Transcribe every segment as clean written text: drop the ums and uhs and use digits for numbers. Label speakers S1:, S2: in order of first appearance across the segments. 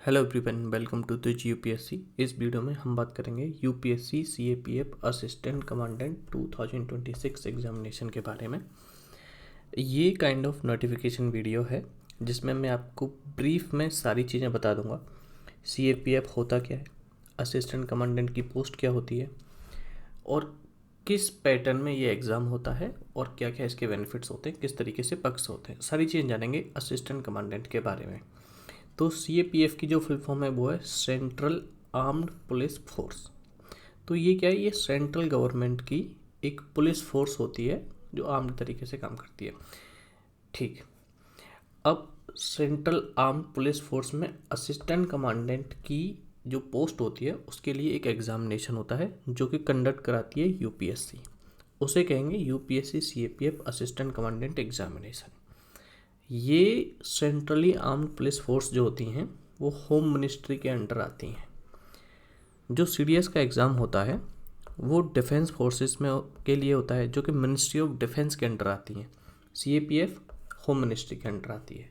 S1: Hello everyone, welcome to this UPSC. इस video में हम बात करेंगे UPSC CAPF assistant commandant 2026 examination के बारे में। ये काइंड ऑफ नोटिफिकेशन वीडियो है जिसमें मैं आपको ब्रीफ में सारी चीज़ें बता दूंगा। सीएपीएफ होता क्या है, असिस्टेंट कमांडेंट की पोस्ट क्या होती है और किस पैटर्न में ये एग्ज़ाम होता है और क्या क्या इसके बेनिफिट्स होते हैं, किस तरीके से पक्ष होते हैं, सारी चीज़ें जानेंगे असिस्टेंट कमांडेंट के बारे में। तो सीएपीएफ की जो फुल फॉर्म है वो है सेंट्रल आर्म्ड पुलिस फोर्स। तो ये क्या है, ये सेंट्रल गवर्नमेंट की एक पुलिस फोर्स होती है जो आर्म्ड तरीके से काम करती है। ठीक, अब सेंट्रल आर्म्ड पुलिस फोर्स में असिस्टेंट कमांडेंट की जो पोस्ट होती है उसके लिए एक एग्जामिनेशन होता है जो कि कंडक्ट कराती है यूपीएससी। उसे कहेंगे UPSC CAPF assistant commandant examination. ये सेंट्रली आर्म्ड पुलिस फोर्स जो होती हैं वो होम मिनिस्ट्री के अंडर आती हैं। जो सीडीएस का एग्ज़ाम होता है वो डिफेंस फोर्सेस में के लिए होता है जो कि मिनिस्ट्री ऑफ डिफेंस के अंडर आती हैं। सीएपीएफ होम मिनिस्ट्री के अंडर आती है।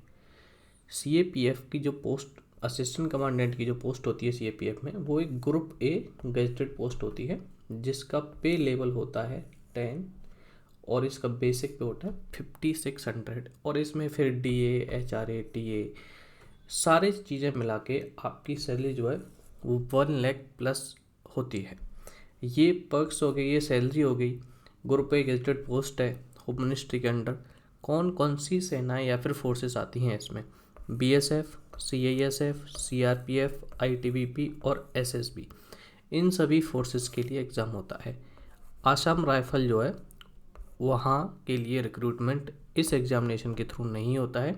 S1: सीएपीएफ की जो पोस्ट, असिस्टेंट कमांडेंट की जो पोस्ट होती है सीएपीएफ में, वो एक ग्रुप ए गेजेटेड पोस्ट होती है जिसका पे लेवल होता है 10 और इसका बेसिक पे होता है 5600 और इसमें फिर डीए, एचआरए, टीए सारे चीज़ें मिला के आपकी सैलरी जो है वो 1 लाख प्लस होती है। ये पर्क्स हो गई, ये सैलरी हो गई। ग्रुप ए गेजेटेड पोस्ट है होम मिनिस्ट्री के अंडर। कौन कौन सी सेनाएं या फिर फोर्सेस आती हैं इसमें? बीएसएफ, सीआईएसएफ, सीआरपीएफ, आईटीबीपी और एसएसबी। इन सभी फोर्सेस के लिए एग्ज़ाम होता है। आसाम राइफल जो है वहाँ के लिए रिक्रूटमेंट इस एग्ज़ामिनेशन के थ्रू नहीं होता है।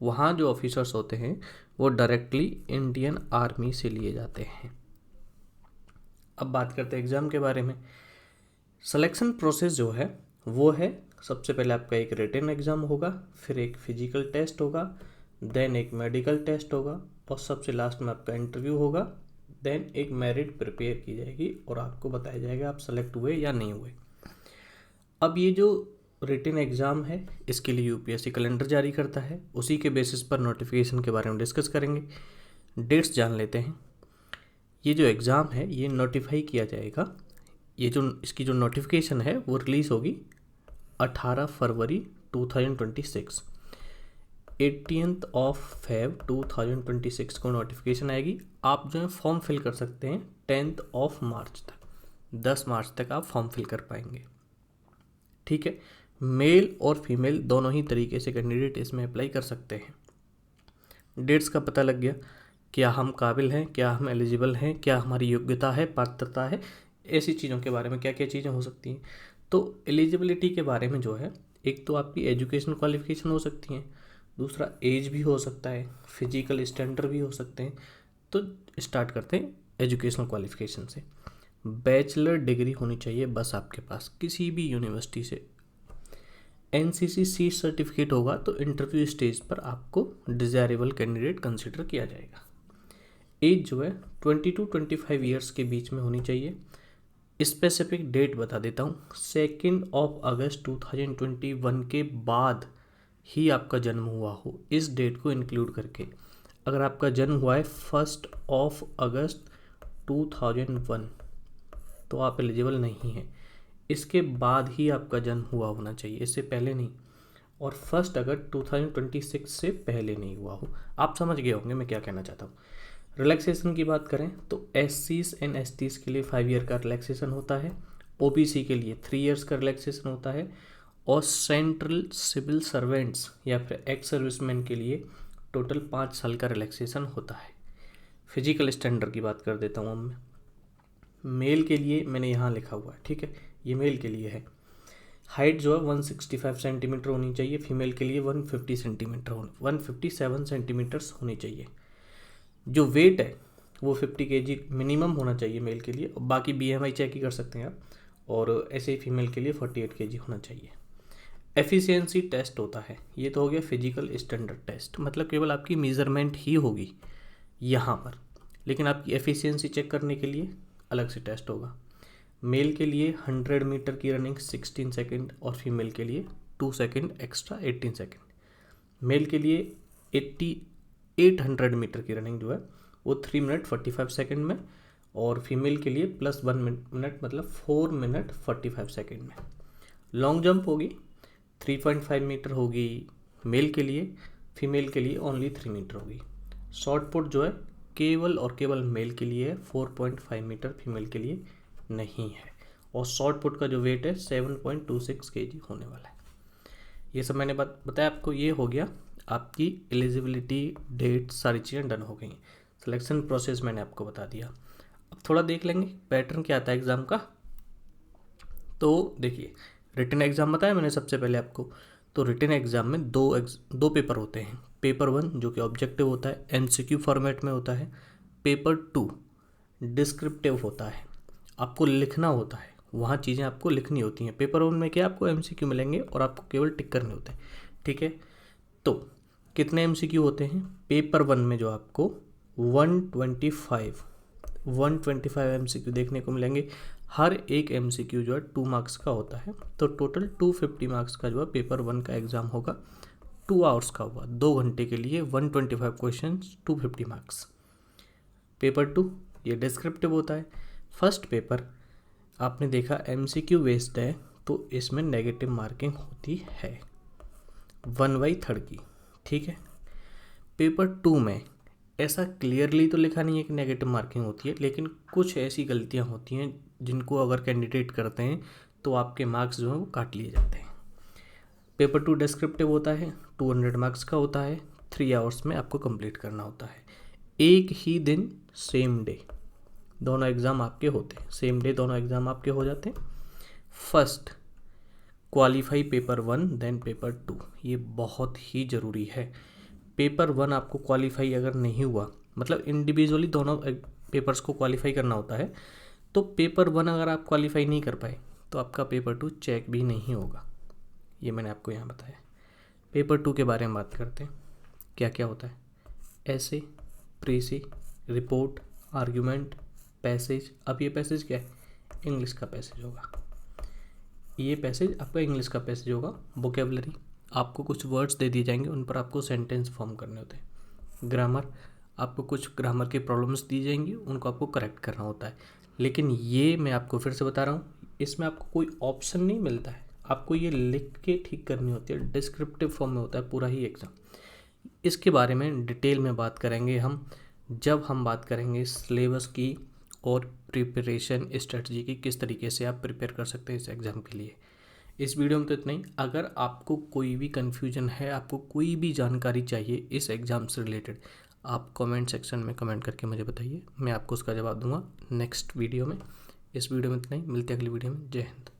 S1: वहाँ जो ऑफिसर्स होते हैं वो डायरेक्टली इंडियन आर्मी से लिए जाते हैं। अब बात करते हैं एग्ज़ाम के बारे में। सिलेक्शन प्रोसेस जो है वो है, सबसे पहले आपका एक रिटन एग्ज़ाम होगा, फिर एक फिजिकल टेस्ट होगा, देन एक मेडिकल टेस्ट होगा और सबसे लास्ट में आपका इंटरव्यू होगा। देन एक मेरिट प्रिपेयर की जाएगी और आपको बताया जाएगा आप सेलेक्ट हुए या नहीं हुए। अब ये जो रिटन एग्ज़ाम है इसके लिए यूपीएससी कैलेंडर जारी करता है, उसी के बेसिस पर नोटिफिकेशन के बारे में डिस्कस करेंगे। डेट्स जान लेते हैं। ये जो एग्ज़ाम है ये नोटिफाई किया जाएगा, ये जो इसकी जो नोटिफिकेशन है वो रिलीज़ होगी 18 फरवरी 2026। 18th ऑफ फेब 2026 को नोटिफिकेशन आएगी। आप जो है फॉर्म फिल कर सकते हैं 10th ऑफ मार्च तक, 10 मार्च तक आप फॉर्म फिल कर पाएंगे। ठीक है, मेल और फीमेल दोनों ही तरीके से कैंडिडेट इसमें अप्लाई कर सकते हैं। डेट्स का पता लग गया, क्या हम काबिल हैं, क्या हम एलिजिबल हैं, क्या हमारी योग्यता है, पात्रता है, ऐसी चीज़ों के बारे में क्या क्या चीज़ें हो सकती हैं। तो एलिजिबिलिटी के बारे में जो है, एक तो आपकी एजुकेशन क्वालिफिकेशन हो सकती हैं, दूसरा एज भी हो सकता है, फिजिकल स्टैंडर्ड भी हो सकते हैं। तो स्टार्ट करते हैं एजुकेशनल क्वालिफिकेशन से। बैचलर डिग्री होनी चाहिए बस आपके पास किसी भी यूनिवर्सिटी से। एनसीसी सी सर्टिफिकेट होगा तो इंटरव्यू स्टेज पर आपको डिज़ायरेबल कैंडिडेट कंसिडर किया जाएगा। एज जो है 20 to 25 ईयर्स के बीच में होनी चाहिए। स्पेसिफिक डेट बता देता हूँ, 2 अगस्त 2021 के बाद ही आपका जन्म हुआ हो, इस डेट को इंक्लूड करके। अगर आपका जन्म हुआ है 1 अगस्त 2001 तो आप एलिजिबल नहीं हैं। इसके बाद ही आपका जन्म हुआ होना चाहिए, इससे पहले नहीं। और 1 अगस्त 2026 से पहले नहीं हुआ हो। आप समझ गए होंगे मैं क्या कहना चाहता हूँ। रिलैक्सेशन की बात करें तो एससीज एंड एसटीज़ के लिए 5 ईयर का रिलैक्सेशन होता है, ओबीसी के लिए 3 ईयर्स का रिलैक्सेशन होता है और सेंट्रल सिविल सर्वेंट्स या फिर एक्स सर्विसमैन के लिए टोटल 5 साल का रिलैक्सेशन होता है। फिजिकल स्टैंडर्ड की बात कर देता हूँ अब मैं। मेल के लिए मैंने यहाँ लिखा हुआ है, ठीक है, ये मेल के लिए है। हाइट जो है 165 सेंटीमीटर होनी चाहिए, फीमेल के लिए 150 सेंटीमीटर 157 सेंटीमीटर्स होनी चाहिए। जो वेट है वो 50 kg मिनिमम होना चाहिए मेल के लिए, और बाकी बीएमआई चेक ही कर सकते हैं आप। और ऐसे ही फीमेल के लिए 48 kg होना चाहिए। एफिशिएंसी टेस्ट होता है, ये तो हो गया फिजिकल स्टैंडर्ड टेस्ट, मतलब केवल आपकी मेज़रमेंट ही होगी यहाँ पर, लेकिन आपकी एफिशिएंसी चेक करने के लिए अलग से टेस्ट होगा। मेल के लिए 100 मीटर की रनिंग 16 सेकंड और फीमेल के लिए 2 सेकंड एक्स्ट्रा 18 सेकंड। मेल के लिए 800 मीटर की रनिंग जो है वो 3 मिनट 45 सेकेंड में, और फीमेल के लिए +1 मिनट मतलब 4 मिनट 45 सेकेंड में। लॉन्ग जंप होगी 3.5 मीटर होगी मेल के लिए, फीमेल के लिए ओनली 3 मीटर होगी। शॉर्ट पुट जो है केवल और केवल मेल के लिए है, 4.5 मीटर फीमेल के लिए नहीं है। और शॉर्ट पुट का जो वेट है 7.26 kg होने वाला है। ये सब मैंने बताया आपको। ये हो गया आपकी एलिजिबिलिटी, डेट, सारी चीज़ें डन हो गई। सिलेक्शन प्रोसेस मैंने आपको बता दिया। अब थोड़ा देख लेंगे पैटर्न क्या आता है एग्ज़ाम का। तो देखिए, रिटन एग्ज़ाम बताया मैंने सबसे पहले आपको। तो रिटन एग्ज़ाम में दो पेपर होते हैं। पेपर 1 जो कि ऑब्जेक्टिव होता है, MCQ फॉर्मेट में होता है। पेपर 2 डिस्क्रिप्टिव होता है, आपको लिखना होता है, वहाँ चीज़ें आपको लिखनी होती हैं। पेपर 1 में क्या आपको MCQ मिलेंगे और आपको केवल टिक करने होते हैं, ठीक है। तो कितने MCQ होते हैं पेपर 1 में? जो आपको 125 MCQ देखने को मिलेंगे। हर एक MCQ जो है 2 मार्क्स का होता है। तो टोटल 250 मार्क्स का जो है पेपर 1 का एग्ज़ाम होगा। 2 आवर्स का होगा, 2 घंटे के लिए 125 क्वेश्चन, 250 मार्क्स। पेपर 2 ये डिस्क्रिप्टिव होता है। फर्स्ट पेपर आपने देखा MCQ बेस्ड है, तो इसमें नेगेटिव मार्किंग होती है 1/3 की, ठीक है। पेपर 2 में ऐसा क्लियरली तो लिखा नहीं है कि नेगेटिव मार्किंग होती है, लेकिन कुछ ऐसी गलतियां होती हैं जिनको अगर कैंडिडेट करते हैं तो आपके मार्क्स जो हैं वो काट लिए जाते हैं। पेपर 2 डिस्क्रिप्टिव होता है, 200 मार्क्स का होता है, 3 आवर्स में आपको कंप्लीट करना होता है। एक ही दिन सेम डे दोनों एग्ज़ाम आपके होते हैं, सेम डे दोनों एग्ज़ाम आपके हो जाते हैं। First qualify paper 1 then paper 2, ये बहुत ही ज़रूरी है। पेपर 1 आपको क्वालिफाई अगर नहीं हुआ, मतलब इंडिविजुअली दोनों पेपर्स को क्वालिफाई करना होता है, तो पेपर 1 अगर आप क्वालिफाई नहीं कर पाए तो आपका पेपर 2 चेक भी नहीं होगा। ये मैंने आपको यहाँ बताया। पेपर 2 के बारे में बात करते हैं, क्या क्या होता है। ऐसे, प्रीसी, रिपोर्ट, आर्ग्यूमेंट, पैसेज। अब ये पैसेज क्या है? इंग्लिश का पैसेज होगा। ये पैसेज आपका इंग्लिश का पैसेज होगा। वोकेबलरी, आपको कुछ वर्ड्स दे दिए जाएंगे, उन पर आपको सेंटेंस फॉर्म करने होते हैं। ग्रामर, आपको कुछ ग्रामर की प्रॉब्लम्स दी जाएंगी, उनको आपको करेक्ट करना होता है। लेकिन ये मैं आपको फिर से बता रहा हूँ, इसमें आपको कोई ऑप्शन नहीं मिलता है, आपको ये लिख के ठीक करनी होती है। डिस्क्रिप्टिव फॉर्म में होता है पूरा ही एग्ज़ाम। इसके बारे में डिटेल में बात करेंगे हम जब हम बात करेंगे सिलेबस की और प्रिपरेशन स्ट्रेटजी की, किस तरीके से आप प्रिपेयर कर सकते हैं इस एग्ज़ाम के लिए। इस वीडियो में तो इतना ही। अगर आपको कोई भी कन्फ्यूजन है, आपको कोई भी जानकारी चाहिए इस एग्ज़ाम से रिलेटेड, आप कमेंट सेक्शन में कमेंट करके मुझे बताइए, मैं आपको उसका जवाब दूंगा नेक्स्ट वीडियो में। इस वीडियो में इतना ही, मिलते हैं अगली वीडियो में। जय हिंद।